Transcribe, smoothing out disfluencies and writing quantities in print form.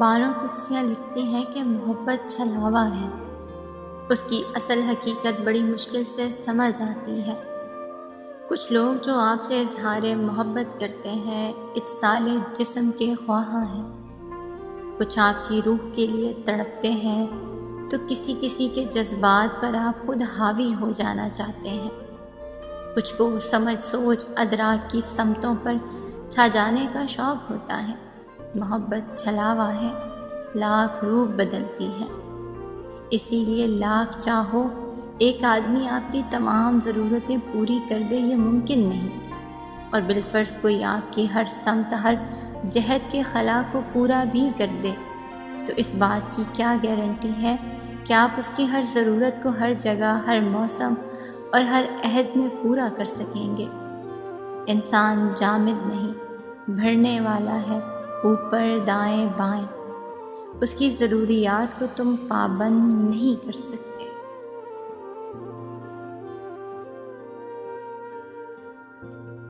بانو قدسیہ لکھتے ہیں کہ محبت چھلاوا ہے، اس کی اصل حقیقت بڑی مشکل سے سمجھ آتی ہے۔ کچھ لوگ جو آپ سے اظہار محبت کرتے ہیں اتصال جسم کے خواہاں ہیں، کچھ آپ کی روح کے لیے تڑپتے ہیں تو کسی کے جذبات پر آپ خود حاوی ہو جانا چاہتے ہیں، کچھ کو سمجھ سوچ ادراک کی سمتوں پر چھا جانے کا شوق ہوتا ہے۔ محبت چھلاوا ہے، لاکھ روپ بدلتی ہے، اسی لیے لاکھ چاہو ایک آدمی آپ کی تمام ضرورتیں پوری کر دے یہ ممکن نہیں، اور بالفرض کوئی آپ کی ہر سمت ہر جہت کے خلا کو پورا بھی کر دے تو اس بات کی کیا گارنٹی ہے کہ آپ اس کی ہر ضرورت کو ہر جگہ ہر موسم اور ہر عہد میں پورا کر سکیں گے۔ انسان جامد نہیں، بڑھنے والا ہے، اوپر دائیں بائیں، اس کی ضروریات کو تم پابند نہیں کر سکتے۔